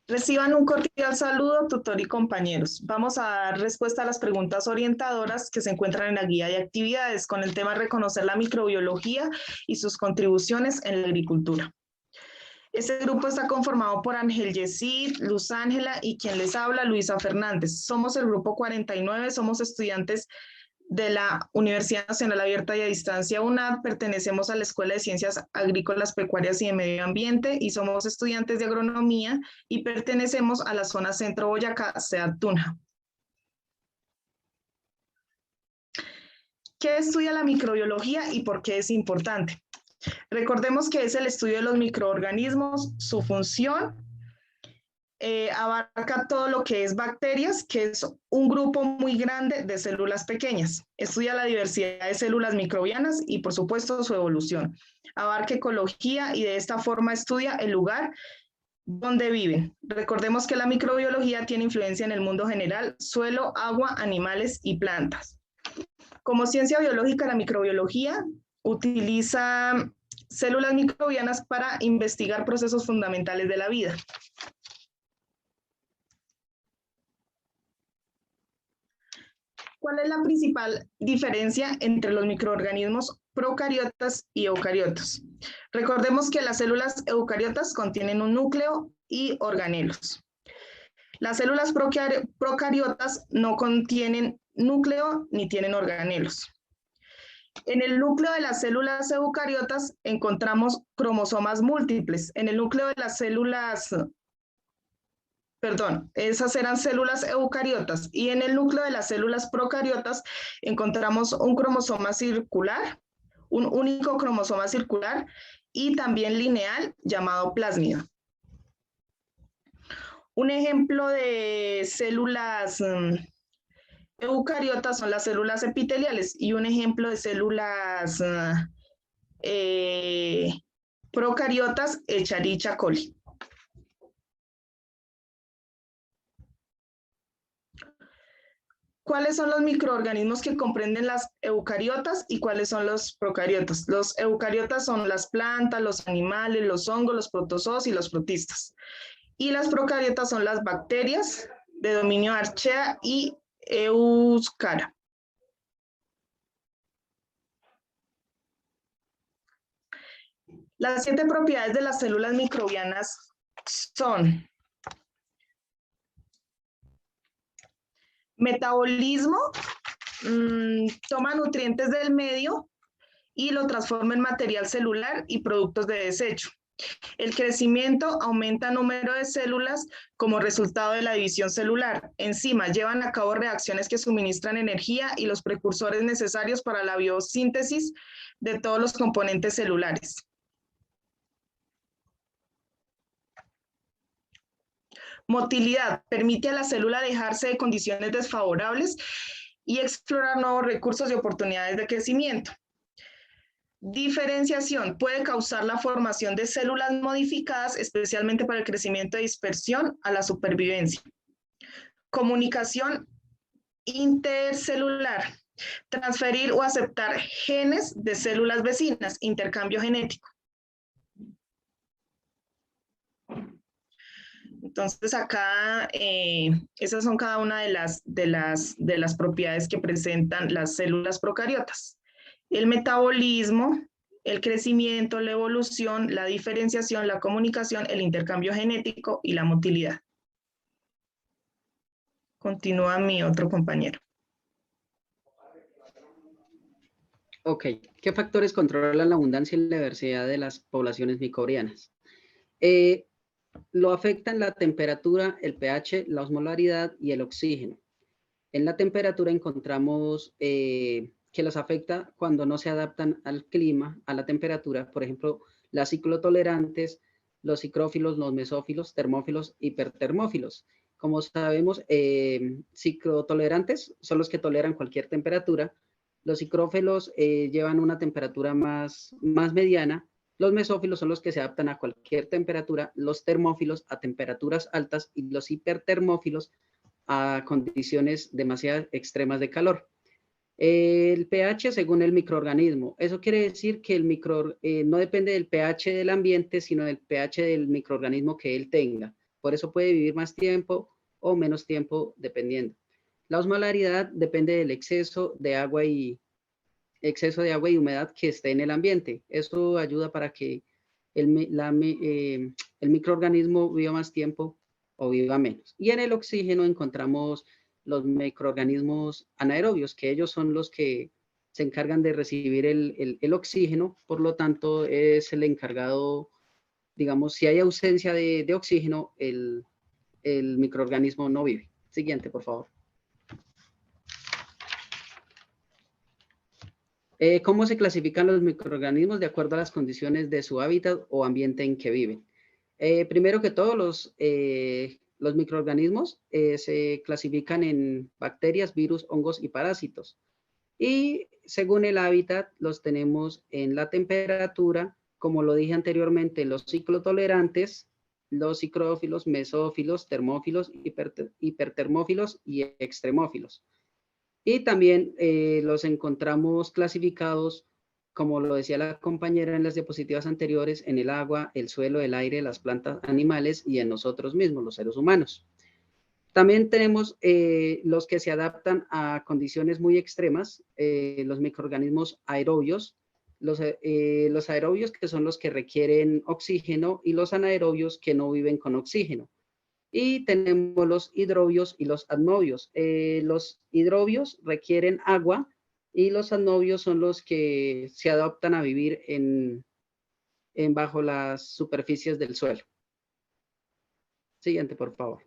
Reciban un cordial saludo, tutor y compañeros. Vamos a dar respuesta a las preguntas orientadoras que se encuentran en la guía de actividades con el tema reconocer la microbiología y sus contribuciones en la agricultura. Este grupo está conformado por Ángel Yesid, Luz Ángela y quien les habla, Luisa Fernández. Somos el grupo 49, somos estudiantes de la Universidad Nacional Abierta y a Distancia UNAD, pertenecemos a la Escuela de Ciencias Agrícolas, Pecuarias y de Medio Ambiente y somos estudiantes de agronomía y pertenecemos a la zona Centro Boyacá, SEAD Tunja. ¿Qué estudia la microbiología y por qué es importante? Recordemos que es el estudio de los microorganismos, su función, abarca todo lo que es bacterias, que es un grupo muy grande de células pequeñas. Estudia la diversidad de células microbianas y, por supuesto, su evolución. Abarca ecología y de esta forma estudia el lugar donde viven. Recordemos que la microbiología tiene influencia en el mundo general, suelo, agua, animales y plantas. Como ciencia biológica, la microbiología utiliza células microbianas para investigar procesos fundamentales de la vida. ¿Cuál es la principal diferencia entre los microorganismos procariotas y eucariotas? Recordemos que las células eucariotas contienen un núcleo y organelos. Las células procariotas no contienen núcleo ni tienen organelos. En el núcleo de las células eucariotas encontramos cromosomas múltiples. En el núcleo de las células esas eran células eucariotas y en el núcleo de las células procariotas encontramos un cromosoma circular, un único cromosoma circular y también lineal llamado plásmido. Un ejemplo de células eucariotas son las células epiteliales y un ejemplo de células procariotas, Escherichia coli. ¿Cuáles son los microorganismos que comprenden las eucariotas y cuáles son los procariotas? Los eucariotas son las plantas, los animales, los hongos, los protozoos y los protistas. Y las procariotas son las bacterias de dominio Archaea y Euskara. Las 7 propiedades de las células microbianas son metabolismo, toma nutrientes del medio y lo transforma en material celular y productos de desecho. El crecimiento aumenta el número de células como resultado de la división celular. Enzimas llevan a cabo reacciones que suministran energía y los precursores necesarios para la biosíntesis de todos los componentes celulares. Motilidad permite a la célula alejarse de condiciones desfavorables y explorar nuevos recursos y oportunidades de crecimiento. Diferenciación puede causar la formación de células modificadas, especialmente para el crecimiento de dispersión a la supervivencia. Comunicación intercelular, transferir o aceptar genes de células vecinas, intercambio genético. Entonces acá esas son cada una de las propiedades que presentan las células procariotas. El metabolismo, el crecimiento, la evolución, la diferenciación, la comunicación, el intercambio genético y la motilidad. Continúa mi otro compañero. Ok, ¿qué factores controlan la abundancia y la diversidad de las poblaciones microbianas? Lo afectan la temperatura, el pH, la osmolaridad y el oxígeno. En la temperatura encontramos que los afecta cuando no se adaptan al clima, a la temperatura, por ejemplo, las ciclotolerantes, los cicrófilos, los mesófilos, termófilos, hipertermófilos. Como sabemos, ciclotolerantes son los que toleran cualquier temperatura, los cicrófilos llevan una temperatura más mediana, los mesófilos son los que se adaptan a cualquier temperatura, los termófilos a temperaturas altas y los hipertermófilos a condiciones demasiado extremas de calor. El pH según el microorganismo. Eso quiere decir que el no depende del pH del ambiente, sino del pH del microorganismo que él tenga. Por eso puede vivir más tiempo o menos tiempo dependiendo. La osmolaridad depende del exceso de agua y humedad que esté en el ambiente. Eso ayuda para que el microorganismo viva más tiempo o viva menos. Y en el oxígeno encontramos los microorganismos anaerobios, que ellos son los que se encargan de recibir el oxígeno, por lo tanto es el encargado, digamos, si hay ausencia de oxígeno, el microorganismo no vive. Siguiente, por favor. ¿Cómo se clasifican los microorganismos de acuerdo a las condiciones de su hábitat o ambiente en que viven? Primero que todo, los microorganismos se clasifican en bacterias, virus, hongos y parásitos. Y según el hábitat, los tenemos en la temperatura, como lo dije anteriormente, los ciclotolerantes, los ciclófilos, mesófilos, termófilos, hipertermófilos y extremófilos. Y también los encontramos clasificados, como lo decía la compañera en las diapositivas anteriores, en el agua, el suelo, el aire, las plantas, animales y en nosotros mismos, los seres humanos. También tenemos los que se adaptan a condiciones muy extremas, los microorganismos aerobios, los aerobios que son los que requieren oxígeno y los anaerobios que no viven con oxígeno. Y tenemos los hidrobios y los adnobios. Los hidrobios requieren agua y los adnobios son los que se adaptan a vivir bajo las superficies del suelo. Siguiente, por favor.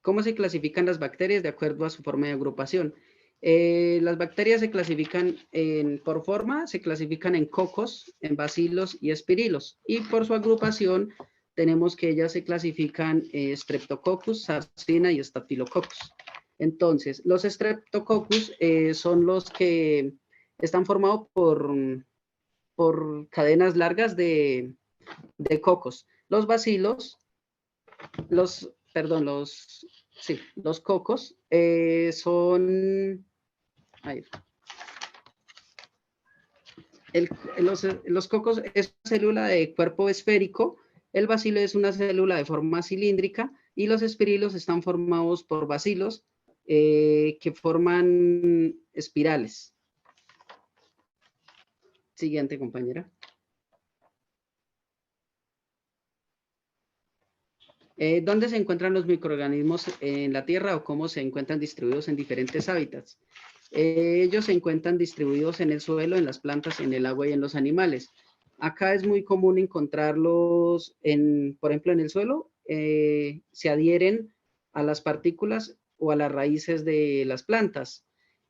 ¿Cómo se clasifican las bacterias de acuerdo a su forma de agrupación? Las bacterias se clasifican por forma, se clasifican en cocos, en bacilos y espirilos. Y por su agrupación tenemos que ellas se clasifican Streptococcus, Sarcina y Staphylococcus. Entonces, los Streptococcus son los que están formados por cadenas largas de cocos. Los bacilos, los cocos son... los cocos es una célula de cuerpo esférico, el bacilo es una célula de forma cilíndrica y los espirilos están formados por bacilos que forman espirales. Siguiente, compañera. ¿Dónde se encuentran los microorganismos en la Tierra o cómo se encuentran distribuidos en diferentes hábitats? Ellos se encuentran distribuidos en el suelo, en las plantas, en el agua y en los animales. Acá es muy común encontrarlos, por ejemplo, en el suelo, se adhieren a las partículas o a las raíces de las plantas.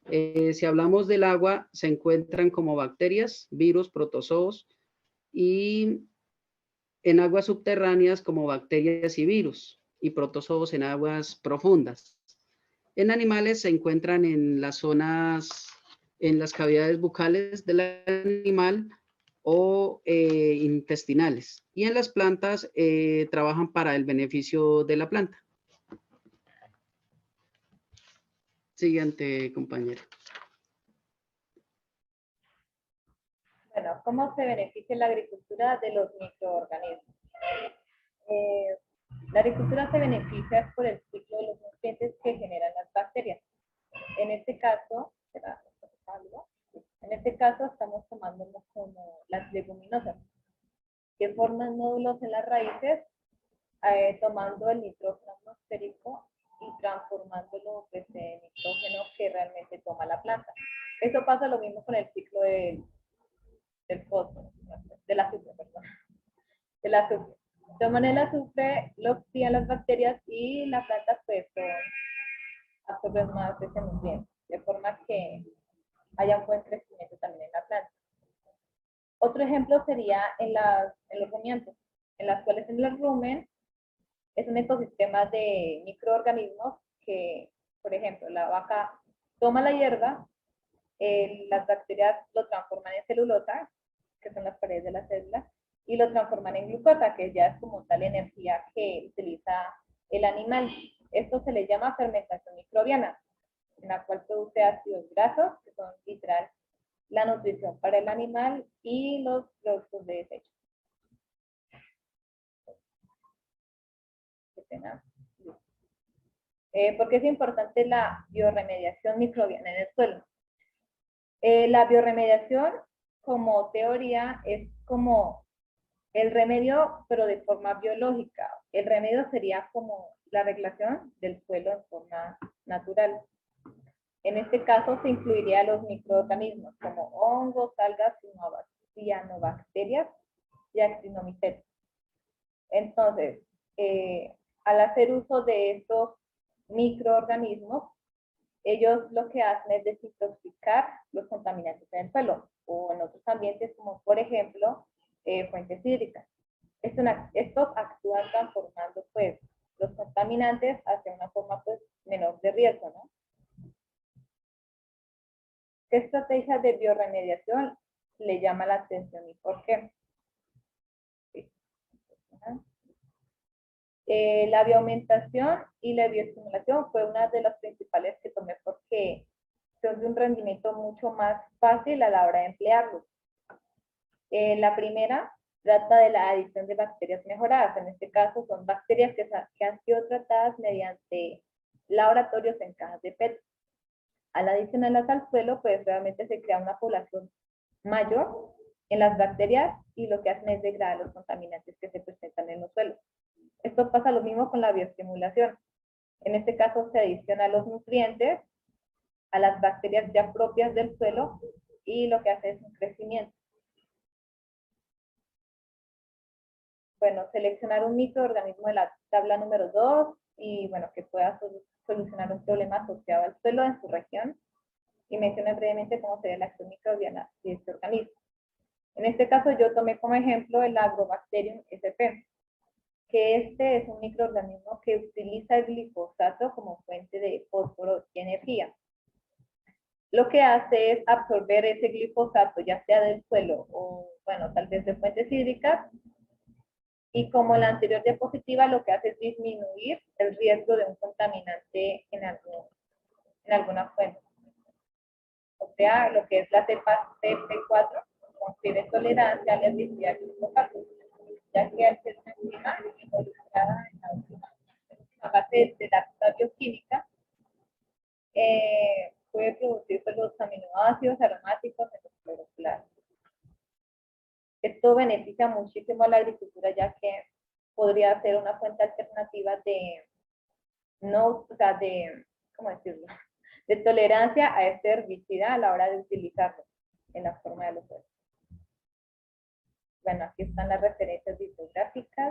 Si hablamos del agua, se encuentran como bacterias, virus, protozoos y en aguas subterráneas como bacterias y virus y protozoos en aguas profundas. En animales se encuentran en las zonas, en las cavidades bucales del animal o intestinales. Y en las plantas trabajan para el beneficio de la planta. Siguiente, compañero. Bueno, ¿cómo se beneficia la agricultura de los microorganismos? La agricultura se beneficia por el ciclo de los nutrientes que generan las bacterias. En este caso, estamos tomando como las leguminosas, que forman nódulos en las raíces, tomando el nitrógeno atmosférico y transformándolo en nitrógeno que realmente toma la planta. Eso pasa lo mismo con el ciclo del fósforo, del azufre, perdón. Del azufre. Toman el azufre, lo oxidan las bacterias y la planta pues absorbe más ese nutriente, de forma que haya un buen crecimiento también en la planta. Otro ejemplo sería en los rumiantes, en las cuales en el rumen es un ecosistema de microorganismos que, por ejemplo, la vaca toma la hierba, las bacterias lo transforman en celulosa, que son las paredes de la célula, y lo transforman en glucosa, que ya es como tal energía que utiliza el animal. Esto se le llama fermentación microbiana, en la cual produce ácidos grasos, que son literal la nutrición para el animal y los productos de desecho. ¿no? ¿Por qué es importante la bioremediación microbiana en el suelo? La bioremediación, como teoría, es como el remedio, pero de forma biológica. El remedio sería como la regulación del suelo en forma natural. En este caso se incluiría los microorganismos como hongos, algas, cianobacterias y actinomycetes. Entonces, al hacer uso de estos microorganismos, ellos lo que hacen es desintoxicar los contaminantes en el suelo o en otros ambientes como por ejemplo fuentes hídricas. Estos actúan transformando pues los contaminantes hacia una forma pues menor de riesgo, ¿no? ¿Qué estrategia de bioremediación le llama la atención y por qué? La bioaumentación y la bioestimulación fue una de las principales que tomé porque son de un rendimiento mucho más fácil a la hora de emplearlos. La primera trata de la adición de bacterias mejoradas. En este caso son bacterias que han sido tratadas mediante laboratorios en cajas de PET. Al adicionarlas al suelo, pues realmente se crea una población mayor en las bacterias y lo que hacen es degradar los contaminantes que se presentan en los suelos. Esto pasa lo mismo con la bioestimulación. En este caso se adiciona los nutrientes a las bacterias ya propias del suelo y lo que hace es un crecimiento. Bueno, seleccionar un microorganismo de la tabla número 2 y bueno, que pueda solucionar un problema asociado al suelo en su región y mencionar brevemente cómo sería la acción microbiana de este organismo. En este caso yo tomé como ejemplo el Agrobacterium sp, que este es un microorganismo que utiliza el glifosato como fuente de fósforo y energía. Lo que hace es absorber ese glifosato, ya sea del suelo o, bueno, tal vez de fuentes hídricas, y como la anterior diapositiva, lo que hace es disminuir el riesgo de un contaminante en alguna fuente. O sea, lo que es la cepa CP4 confiere tolerancia a la herbicidad del glifosato, ya que al ser una enzima involucrada en la última fase de la bioquímica, puede producirse los aminoácidos aromáticos en los cloroflastos. Esto beneficia muchísimo a la agricultura, ya que podría ser una fuente alternativa de, no, o sea, de, ¿cómo decirlo? De tolerancia a este herbicida a la hora de utilizarlo en la forma de los suelos. Bueno, aquí están las referencias bibliográficas.